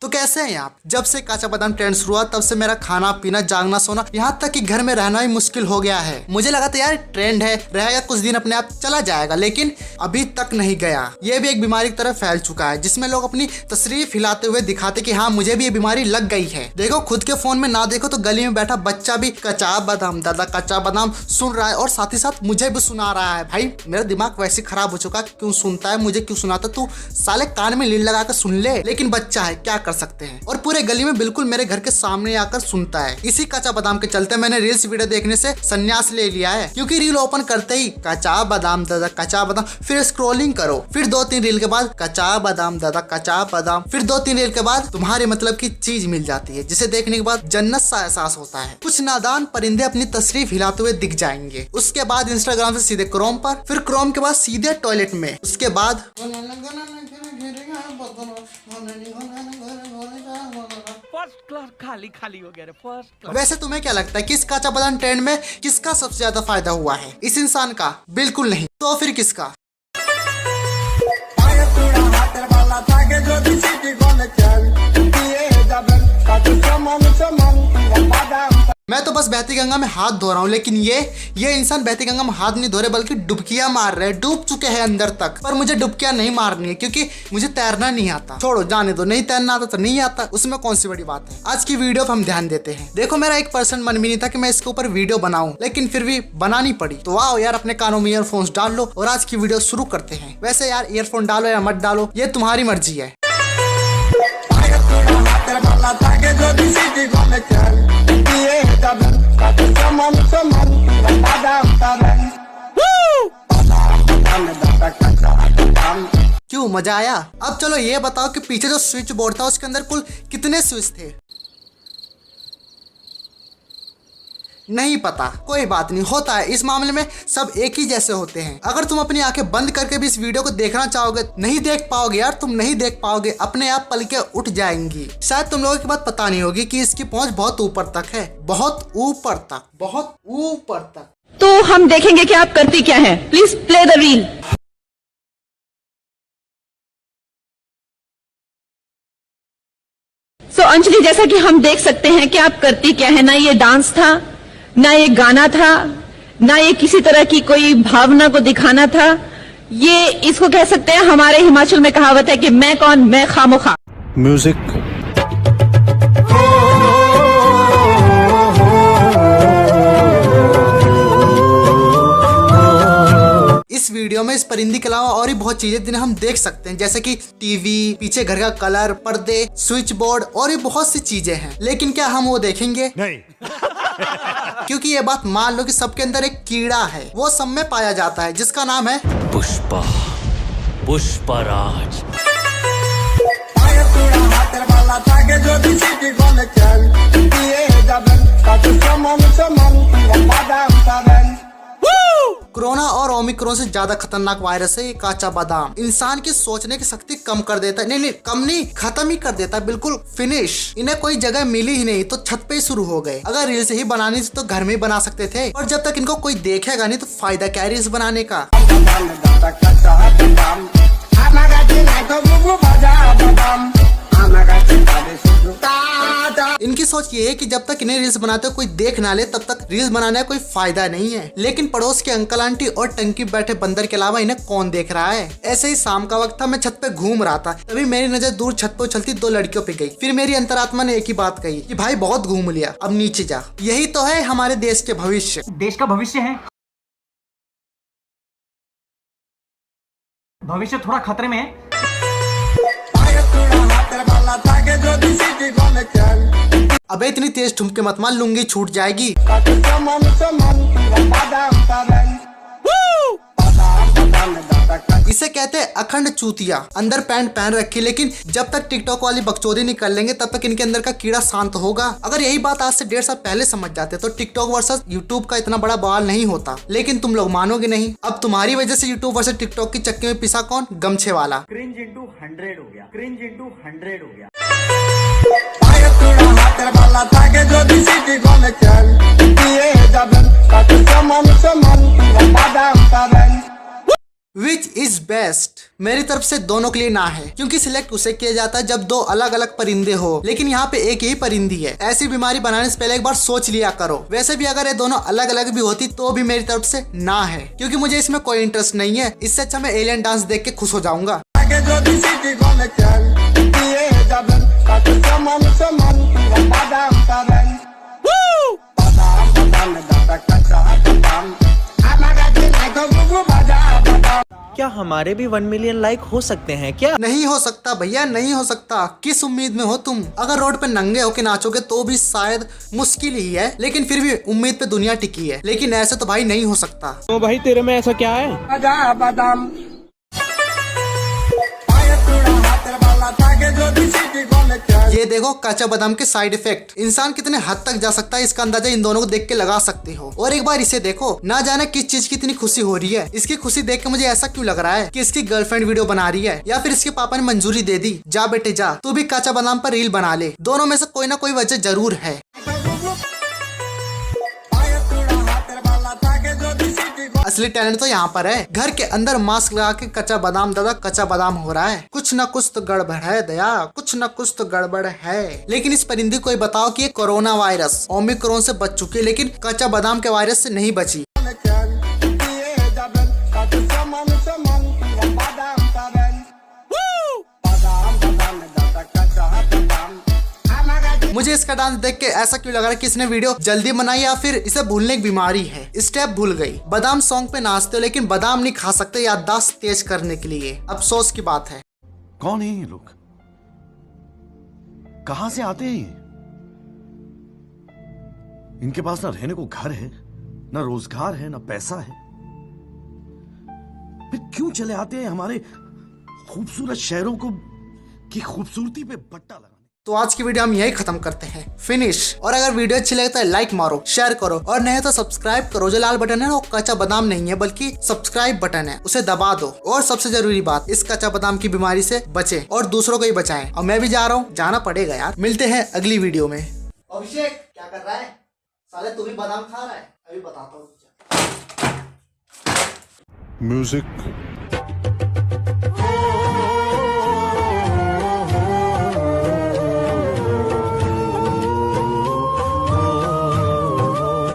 तो कैसे हैं आप? जब से काचा बादाम ट्रेंड शुरू हुआ तब से मेरा खाना पीना जागना सोना यहाँ तक कि घर में रहना ही मुश्किल हो गया है। मुझे लगा था यार ट्रेंड है, रहेगा कुछ दिन अपने आप चला जाएगा, लेकिन अभी तक नहीं गया। ये भी एक बीमारी की तरह फैल चुका है जिसमें लोग अपनी तशरीफ हिलाते हुए दिखाते कि हाँ मुझे भी ये बीमारी लग गई है। देखो खुद के फोन में ना देखो तो गली में बैठा बच्चा भी कच्चा बादाम दादा कच्चा बादाम सुन रहा है और साथ ही साथ मुझे भी सुना रहा है। भाई मेरा दिमाग वैसे खराब हो चुका, क्यों सुनता है मुझे, क्यों सुनाता? तू साले कान में लीड लगा कर सुन ले। लेकिन बच्चा है, क्या कर सकते हैं। और पूरे गली में बिल्कुल मेरे घर के सामने आकर सुनता है। इसी कच्चा बादाम के चलते मैंने रील्स वीडियो देखने से संन्यास ले लिया है, क्योंकि रील ओपन करते ही कच्चा बादाम दादा कच्चा बादाम, फिर स्क्रॉलिंग करो, फिर 2-3 रील के बाद कच्चा बादाम दादा कच्चा बादाम, फिर 2-3 रील के बाद तुम्हारे मतलब की चीज मिल जाती है जिसे देखने के बाद जन्नत सा एहसास होता है। कुछ नादान परिंदे अपनी तशरीफ हिलाते हुए दिख जाएंगे। उसके बाद इंस्टाग्राम से सीधे क्रोम पर, फिर क्रोम के बाद सीधे टॉयलेट में, उसके बाद फर्स्ट क्लास खाली खाली हो गया रे, फर्स्ट क्लास। वैसे तुम्हें क्या लगता है किस काचा बादाम ट्रेंड में किसका सबसे ज्यादा फायदा हुआ है? इस इंसान का? बिल्कुल नहीं। तो फिर किसका? मैं तो बस बहती गंगा में हाथ धो रहा हूँ, लेकिन ये इंसान बहती गंगा में हाथ नहीं धो रहे बल्कि डुबकियां मार रहे हैं, डूब चुके हैं अंदर तक। पर मुझे डुबकियां नहीं मारनी है क्योंकि मुझे तैरना नहीं आता। छोड़ो जाने दो, नहीं तैरना आता तो नहीं आता, उसमें कौन सी बड़ी बात है। आज की वीडियो पर हम ध्यान देते हैं। देखो मेरा 1% मन भी नहीं था कि मैं इसके ऊपर वीडियो बनाऊं, लेकिन फिर भी बनानी पड़ी। तो आओ यार अपने कानों में ईयरफोन्स डाल लो और आज की वीडियो शुरू करते हैं। वैसे यार ईयरफोन डालो या मत डालो ये तुम्हारी मर्जी है। क्यों मजा आया? अब चलो ये बताओ कि पीछे जो स्विच बोर्ड था उसके अंदर कुल कितने स्विच थे? नहीं पता, कोई बात नहीं, होता है। इस मामले में सब एक ही जैसे होते हैं। अगर तुम अपनी आंखें बंद करके भी इस वीडियो को देखना चाहोगे नहीं देख पाओगे यार, तुम नहीं देख पाओगे, अपने आप पलकें उठ जाएंगी। शायद तुम लोगों की बात पता नहीं होगी कि इसकी पहुंच बहुत ऊपर तक है, बहुत ऊपर तक, बहुत ऊपर तक। तो हम देखेंगे कि आप करती क्या है। Please play the reel. So Anjali, जैसा कि हम देख सकते हैं कि आप करती क्या है। ना ये डांस था, ना ये गाना था, ना ये किसी तरह की कोई भावना को दिखाना था। ये इसको कह सकते हैं, हमारे हिमाचल में कहावत है कि मैं कौन, मैं खामोखा। म्यूजिक इस वीडियो में इस परिंदे के अलावा और भी बहुत चीजें जिन्हें हम देख सकते हैं, जैसे कि टीवी, पीछे घर का कलर, पर्दे, स्विच बोर्ड और भी बहुत सी चीजें हैं। लेकिन क्या हम वो देखेंगे? नहीं। क्योंकि ये बात मान लो कि सबके अंदर एक कीड़ा है, वो सब में पाया जाता है, जिसका नाम है पुष्पा, पुष्पराज। कोरोना और ओमिक्रॉन से ज्यादा खतरनाक वायरस है ये काचा बादाम। इंसान की सोचने की शक्ति कम कर देता है, नहीं कम नहीं, खत्म ही कर देता है, बिल्कुल फिनिश। इन्हें कोई जगह मिली ही नहीं तो छत पे ही शुरू हो गए। अगर रील्स ही बनानी थी तो घर में ही बना सकते थे, और जब तक इनको कोई देखेगा नहीं तो फायदा क्या रील्स बनाने का। इनकी सोच ये है कि जब तक इन्हें रील्स बनाते कोई देख ना ले तब तक रील्स बनाने का कोई फायदा नहीं है। लेकिन पड़ोस के अंकल आंटी और टंकी बैठे बंदर के अलावा इन्हें कौन देख रहा है? ऐसे ही शाम का वक्त था, मैं छत पे घूम रहा था, तभी मेरी नजर दूर छत पे उछलती 2 लड़कियों पे गई। फिर मेरी अंतरात्मा ने एक ही बात कही कि भाई बहुत घूम लिया, अब नीचे जा। यही तो है हमारे देश के भविष्य। देश का भविष्य है। भविष्य थोड़ा खतरे में है। अबे इतनी तेज ठुमके मत मार, लुंगी छूट जाएगी। इसे कहते हैं अखंड चूतिया। अंदर पैंट पहन रखी, लेकिन जब तक टिकटॉक वाली बकचोदी नहीं कर लेंगे तब तक इनके अंदर का कीड़ा शांत होगा। अगर यही बात आज से 1.5 साल पहले समझ जाते तो टिकटॉक वर्सेस यूट्यूब का इतना बड़ा बवाल नहीं होता। लेकिन तुम लोग मानोगे नहीं। अब तुम्हारी वजह से यूट्यूब वर्सेस टिकटॉक की चक्की में पिसा कौन? गमछे वाला। क्रिंज इंटू 100 हो गया, क्रिंज इंटू 100 हो गया। Which is best? मेरी तरफ से दोनों के लिए ना है, क्योंकि सिलेक्ट उसे किया जाता है जब दो अलग अलग परिंदे हो, लेकिन यहाँ पे एक ही परिंदी है। ऐसी बीमारी बनाने से पहले एक बार सोच लिया करो। वैसे भी अगर ये दोनों अलग अलग भी होती तो भी मेरी तरफ से ना है, क्योंकि मुझे इसमें कोई इंटरेस्ट नहीं है। इससे अच्छा मैं एलियन डांस देख के खुश हो जाऊंगा। क्या हमारे भी 1 मिलियन लाइक हो सकते हैं क्या? नहीं हो सकता भैया, नहीं हो सकता। किस उम्मीद में हो तुम? अगर रोड पे नंगे होके नाचोगे तो भी शायद मुश्किल ही है, लेकिन फिर भी उम्मीद पे दुनिया टिकी है। लेकिन ऐसे तो भाई नहीं हो सकता। तो भाई तेरे में ऐसा क्या है? ये देखो कच्चा बादाम के साइड इफेक्ट। इंसान कितने हद तक जा सकता है इसका अंदाजा इन दोनों को देख के लगा सकते हो। और एक बार इसे देखो, ना जाने किस चीज की इतनी खुशी हो रही है। इसकी खुशी देख के मुझे ऐसा क्यों लग रहा है कि इसकी गर्लफ्रेंड वीडियो बना रही है, या फिर इसके पापा ने मंजूरी दे दी, जा बेटे जा, तू भी कच्चा बादाम पर रील बना ले। दोनों में से कोई ना कोई वजह जरूर है। असली टैलेंट तो यहाँ पर है। घर के अंदर मास्क लगा के कच्चा बादाम दादा कच्चा बादाम हो रहा है। कुछ न कुछ तो गड़बड़ है दया, कुछ न कुछ तो गड़बड़ है। लेकिन इस परिंदे को बताओ कि ये कोरोना वायरस ओमिक्रॉन से बच चुकी है, लेकिन कच्चा बादाम के वायरस से नहीं बची। मुझे इसका डांस देख के ऐसा क्यों लग रहा है कि इसने वीडियो जल्दी बनाई या फिर इसे भूलने की बीमारी है। स्टेप भूल गई। बादाम सॉन्ग पे नाचते हो लेकिन बादाम नहीं खा सकते याददाश्त तेज करने के लिए। अफसोस की बात है। कौन है ये लोग? कहां से आते हैं ये? इनके पास ना रहने को घर है, ना रोजगार है, ना पैसा है, फिर क्यों चले आते हैं हमारे खूबसूरत शहरों को की खूबसूरती पे बट्टा लगाने? तो आज की वीडियो हम यही खत्म करते हैं, फिनिश। और अगर वीडियो अच्छी लगे तो लाइक मारो, शेयर करो, और नहीं तो सब्सक्राइब करो। जो लाल बटन है ना वो कच्चा बादाम नहीं है बल्कि सब्सक्राइब बटन है, उसे दबा दो। और सबसे जरूरी बात, इस कच्चा बादाम की बीमारी से बचे और दूसरों को ही बचाएं। और मैं भी जा रहा हूँ, जाना पड़ेगा यार। मिलते हैं अगली वीडियो में। अभिषेक क्या कर रहा है? साले तू भी बादाम खा रहा है? अभी बताता हूँ। Music